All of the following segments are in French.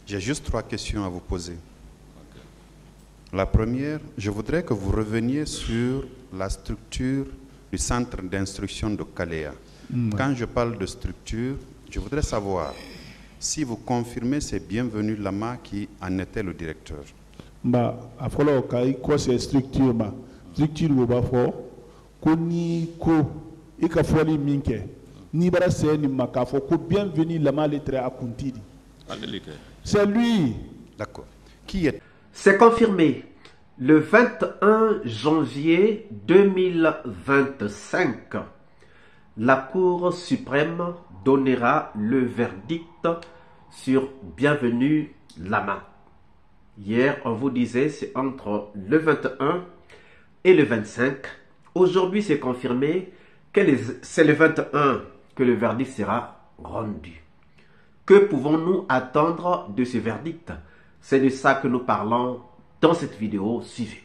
J'ai juste 3 questions à vous poser. La première, je voudrais que vous reveniez sur la structure du centre d'instruction de Kalea. Quand je parle de structure, je voudrais savoir si vous confirmez c'est Bienvenu Lama qui en était le directeur. A falloir que c'est structure structure va fort koni ko e ka foli minke ni bara se ni makafo ko Bienvenu Lama lettre à kuntidi. C'est lui. D'accord. Qui est? C'est confirmé. Le 21 janvier 2025, la Cour suprême donnera le verdict sur Bienvenu Lama. Hier, on vous disait c'est entre le 21 et le 25. Aujourd'hui, c'est confirmé que c'est le 21 que le verdict sera rendu. Que pouvons-nous attendre de ce verdict? C'est de ça que nous parlons dans cette vidéo. Suivez.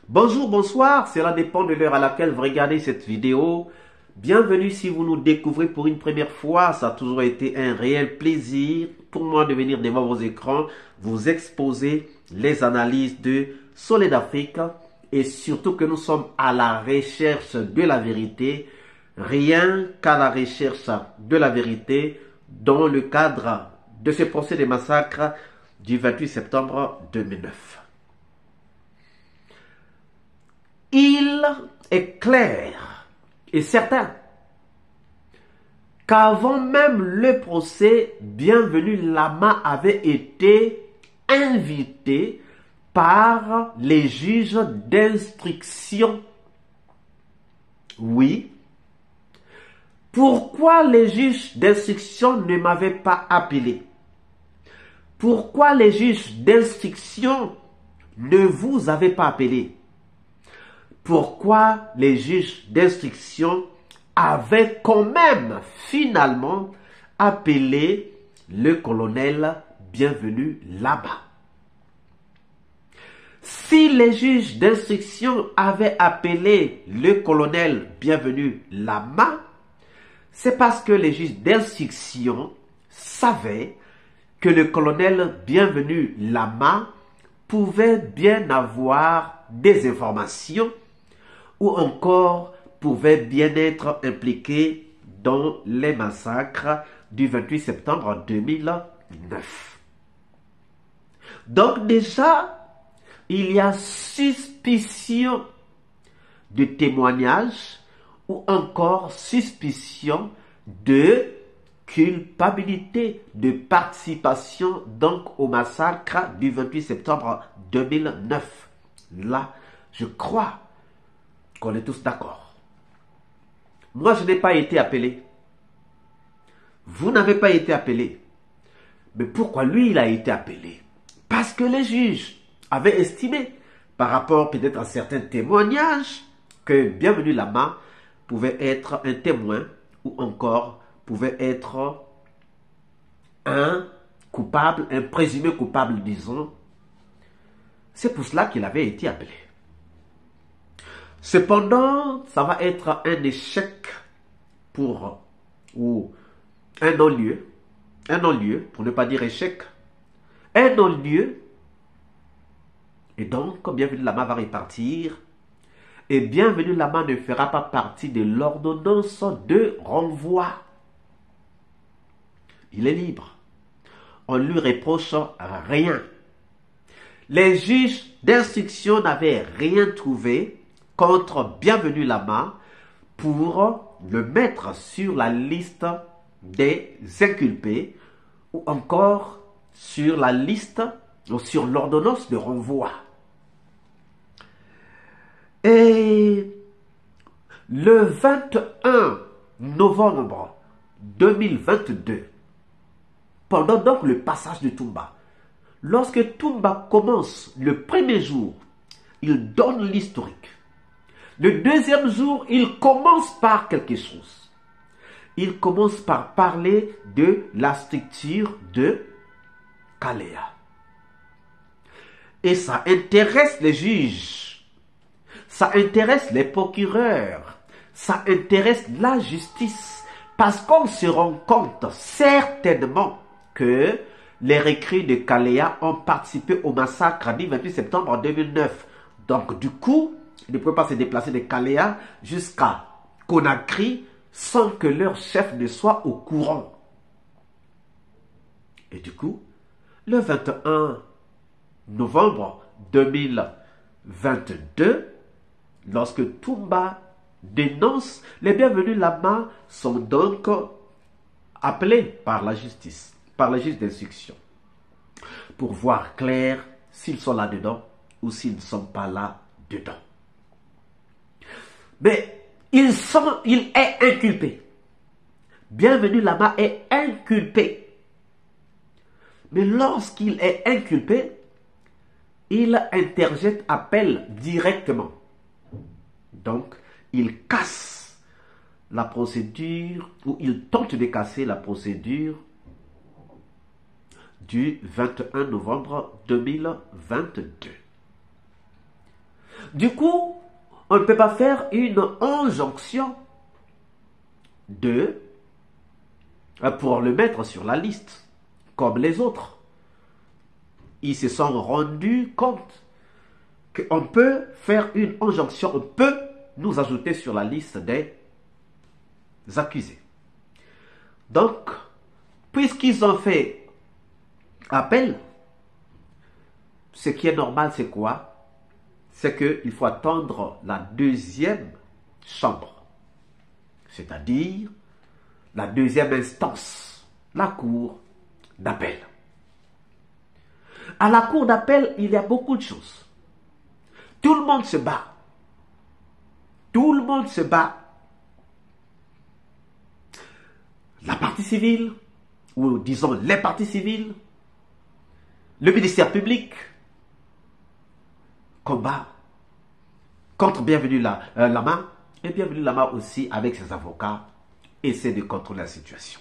Bonjour, bonsoir, cela dépend de l'heure à laquelle vous regardez cette vidéo. Bienvenue si vous nous découvrez pour une première fois. Ça a toujours été un réel plaisir pour moi de venir devant vos écrans, vous exposer les analyses de Soleil d'Afrique et surtout que nous sommes à la recherche de la vérité, rien qu'à la recherche de la vérité dans le cadre de ce procès de massacre du 28 septembre 2009. Il est clair et certain qu'avant même le procès, Bienvenu Lama avait été invité par les juges d'instruction. Oui. Pourquoi les juges d'instruction ne m'avaient pas appelé? Pourquoi les juges d'instruction ne vous avaient pas appelé? Pourquoi les juges d'instruction avaient quand même finalement appelé le colonel Bienvenu Lama? Si les juges d'instruction avaient appelé le colonel Bienvenu Lama, c'est parce que les juges d'instruction savaient que le colonel Bienvenu Lama pouvait bien avoir des informations ou encore pouvait bien être impliqué dans les massacres du 28 septembre 2009. Donc déjà, il y a suspicion de témoignage ou encore suspicion de culpabilité de participation donc au massacre du 28 septembre 2009. Là, je crois qu'on est tous d'accord. Moi, je n'ai pas été appelé. Vous n'avez pas été appelé. Mais pourquoi lui, il a été appelé? Parce que les juges avaient estimé, par rapport peut-être à certains témoignages, que Bienvenu Lama pouvait être un témoin ou encore pouvait être un coupable, un présumé coupable, disons. C'est pour cela qu'il avait été appelé. Cependant, ça va être un échec ou un non-lieu, pour ne pas dire échec, un non-lieu, et donc Bienvenu Lama va repartir, et Bienvenu Lama ne fera pas partie de l'ordonnance de renvoi. Il est libre. On ne lui reproche rien. Les juges d'instruction n'avaient rien trouvé contre Bienvenu Lama pour le mettre sur la liste des inculpés ou encore sur la liste ou sur l'ordonnance de renvoi. Et le 21 novembre 2022, pendant donc le passage de Toumba, lorsque Toumba commence le premier jour, il donne l'historique. Le deuxième jour, il commence par quelque chose. Il commence par parler de la structure de Kalea. Et ça intéresse les juges. ça intéresse les procureurs, ça intéresse la justice, parce qu'on se rend compte certainement que les recrues de Kalea ont participé au massacre du 28 septembre 2009. Donc du coup, ils ne pouvaient pas se déplacer de Kalea jusqu'à Conakry sans que leur chef ne soit au courant. Et du coup, le 21 novembre 2022, lorsque Toumba dénonce, les bienvenus Lama sont donc appelés par la justice, par le juge d'instruction, pour voir clair s'ils sont là-dedans ou s'ils ne sont pas là-dedans. Mais il est inculpé. Bienvenu Lama est inculpé. Mais lorsqu'il est inculpé, il interjette appel directement. Donc, il casse la procédure, ou il tente de casser la procédure du 21 novembre 2022. Du coup, on ne peut pas faire une injonction pour le mettre sur la liste, comme les autres. Ils se sont rendus compte qu'on peut faire une injonction, on peut nous ajouter sur la liste des accusés. Donc, puisqu'ils ont fait appel, ce qui est normal, c'est quoi? C'est qu'il faut attendre la deuxième chambre, c'est-à-dire la deuxième instance, la cour d'appel. À la cour d'appel, il y a beaucoup de choses. Tout le monde se bat. Tout le monde se bat. La partie civile, ou disons les parties civiles, le ministère public, combat contre Bienvenu Lama, et Bienvenu Lama aussi avec ses avocats essaie de contrôler la situation.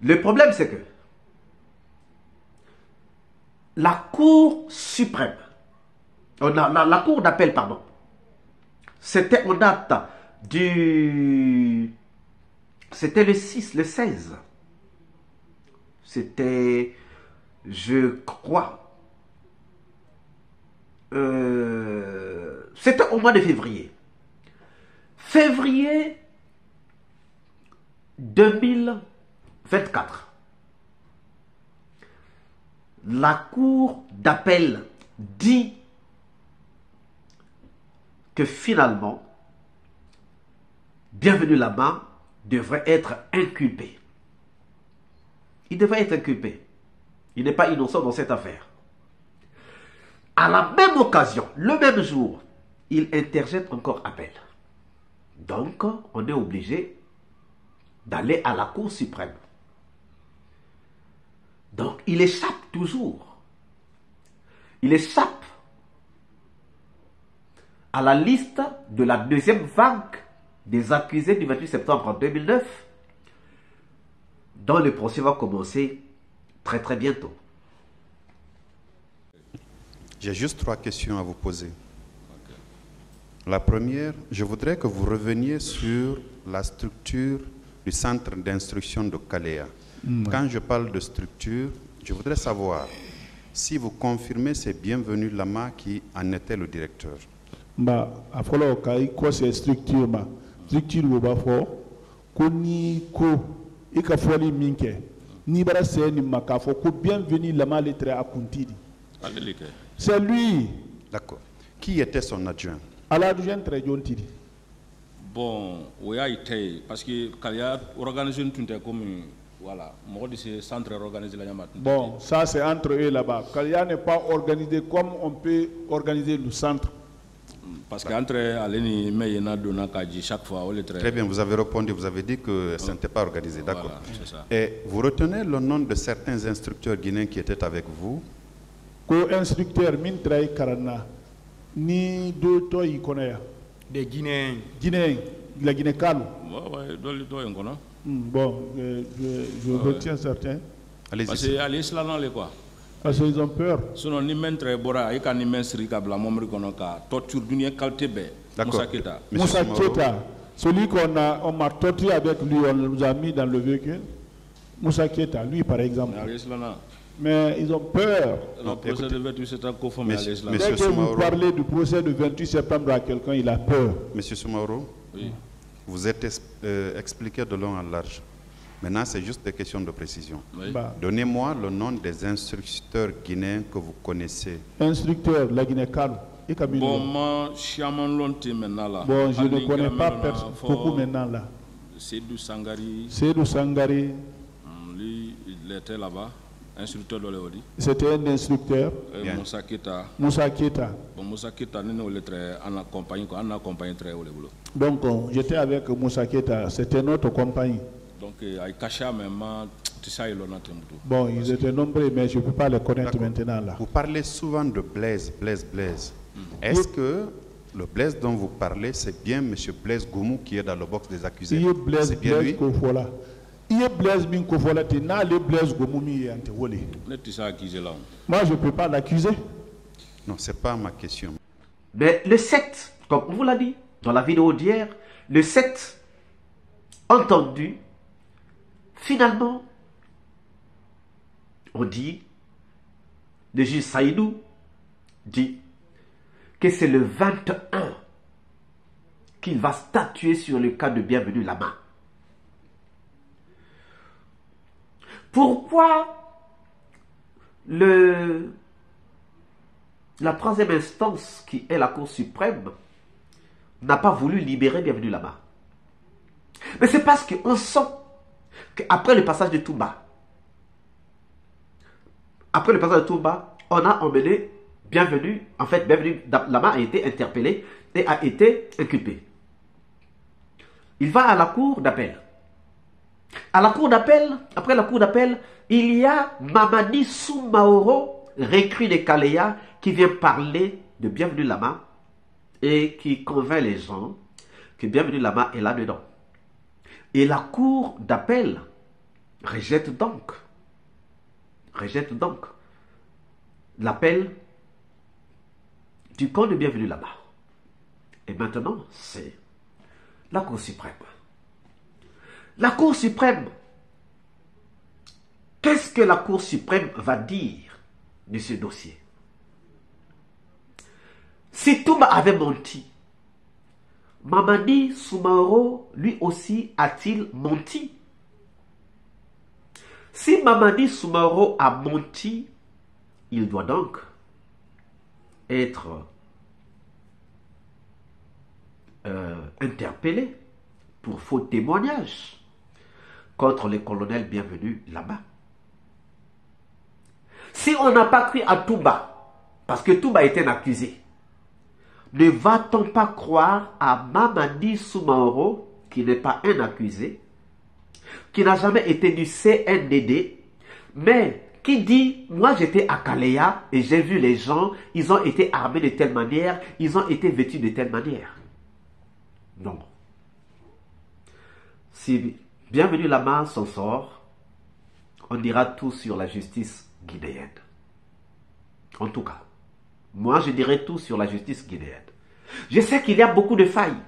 Le problème, c'est que la Cour suprême, la Cour d'appel, pardon, c'était en date c'était le 6, le 16. C'était, je crois, c'était au mois de février. Février 2024. La Cour d'appel dit que finalement, Bienvenu Lama devrait être inculpé. Il devrait être inculpé. Il n'est pas innocent dans cette affaire. À la même occasion, le même jour, il interjette encore appel. Donc, on est obligé d'aller à la Cour suprême. Donc, il échappe toujours. Il échappe à la liste de la deuxième vague des accusés du 28 septembre 2009, dont le procès va commencer très très bientôt. J'ai juste 3 questions à vous poser. La première, je voudrais que vous reveniez sur la structure du centre d'instruction de Kalea. Quand je parle de structure, je voudrais savoir si vous confirmez c'est Bienvenu Lama qui en était le directeur. A fɔlɔ ka I kɔsɛ structure ma structure b'o b'a fɔ ko ni ko I ka fɔli min kɛ n'i bara sɛ nin ma k'a fɔ ko Bienvenu Lama ale tɛ a kunti di. C'est lui. D'accord. Qui était son adjoint? L'adjoint très gentil. Bon, o y'a été parce que Kalea organisé une tunte comme voilà, moi de ce centre organisé la Yamata. Bon, ça c'est entre eux là-bas. Kalea n'est pas organisé comme on peut organiser le centre. Parce qu'entre Aleni Meyena Dona Kaji chaque fois on le traite. Très bien, vous avez répondu, vous avez dit que ça n'était pas organisé, d'accord. Voilà, et vous retenez le nom de certains instructeurs guinéens qui étaient avec vous? Ko instructeur min trai karana ni do to yi konoya. Des Guinéens. Guinéen, la Guinée calme. Ouais, ouais, Bon, je retiens certains. Allez-y. Parce que à l'islam, quoi. Parce qu'ils ont peur. Sinon, ni men très bora, et quand ni men sri kabla momri konoka, torture d'une qualité bé. D'accord. Moussa Keta, celui on m'a torturé avec lui, on nous a mis dans le véhicule. Moussa Keta, lui par exemple. Mais ils ont peur. Le procès de 28 septembre, dès que vous parlez du procès de 28 septembre à quelqu'un, il a peur. Monsieur Soumaoro, oui. Vous êtes expliqué de long en large. Maintenant, c'est juste des questions de précision. Oui. Donnez-moi le nom des instructeurs guinéens que vous connaissez. Instructeur, la Guinée-Calme. Bon, moi, je ne connais pas beaucoup maintenant là. Seydou Sangari. Seydou Sangari. Lui, il était là-bas. Instructeur de l'Eodi. C'était un instructeur. Moussa Keta. Moussa Keta. Bon, Moussa Keta, nous on accompagne très haut le boulot. Donc, j'étais avec Moussa Keta, c'était notre compagnie. Donc, avec Kacha, même, tu sais, il en a tout. Bon, ils étaient nombreux, mais je ne peux pas les connaître maintenant là. Vous parlez souvent de Blaise. Est-ce que le Blaise dont vous parlez, c'est bien M. Blaise Goumou qui est dans le box des accusés? C'est bien lui. Il est Blaise Minkofola, tu n'as le Blaise Gomoumi et Antewole. Moi, je ne peux pas l'accuser. Non, ce n'est pas ma question. Mais le 7, comme on vous l'a dit dans la vidéo d'hier, le 7, entendu, finalement, on dit, le juge Saïdou dit que c'est le 21 qu'il va statuer sur le cas de Bienvenue Lama. Pourquoi la troisième instance, qui est la Cour suprême, n'a pas voulu libérer Bienvenue Lama? Mais c'est parce qu'on sent qu'après le passage de Touba, on a emmené Bienvenue Lama a été interpellé et a été inculpé. Il va à la cour d'appel. À la cour d'appel, après la cour d'appel, il y a Mamadi Soumaoro, recrue de Kaleya, qui vient parler de Bienvenue Lama et qui convainc les gens que Bienvenue Lama est là-dedans. Et la cour d'appel rejette donc l'appel du camp de Bienvenue Lama. Et maintenant, c'est la Cour suprême. La Cour suprême, qu'est-ce que la Cour suprême va dire de ce dossier? Si Touba avait menti, Mamadi Soumaoro, lui aussi, a-t-il menti? Si Mamadi Soumaoro a menti, il doit donc être interpellé pour faux témoignage contre le colonel Bienvenue Lama. Si on n'a pas cru à Touba, parce que Touba était un accusé, ne va-t-on pas croire à Mamadi Soumaoro, qui n'est pas un accusé, qui n'a jamais été du CNDD, mais qui dit, moi j'étais à Kaleya et j'ai vu les gens, ils ont été armés de telle manière, ils ont été vêtus de telle manière. Non. Si Bienvenue Lama s'en sort, on dira tout sur la justice guinéenne. En tout cas, moi je dirais tout sur la justice guinéenne. Je sais qu'il y a beaucoup de failles,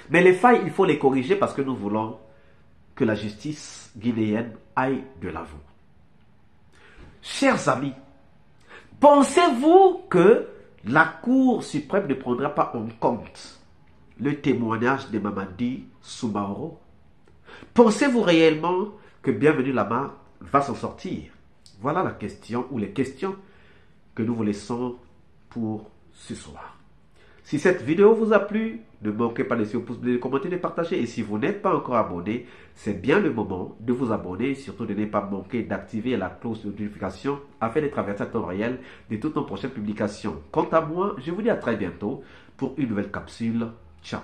mais les failles, il faut les corriger parce que nous voulons que la justice guinéenne aille de l'avant. Chers amis, pensez-vous que la Cour suprême ne prendra pas en compte le témoignage de Mamadi Soumaoro? Pensez-vous réellement que Bienvenue Lama va s'en sortir? Voilà la question ou les questions que nous vous laissons pour ce soir. Si cette vidéo vous a plu, ne manquez pas de laisser un pouce bleu, de commenter, de partager. Et si vous n'êtes pas encore abonné, c'est bien le moment de vous abonner. Et surtout de ne pas manquer d'activer la cloche de notification afin d'être averti à temps réel de toutes nos prochaines publications. Quant à moi, je vous dis à très bientôt pour une nouvelle capsule. Ciao.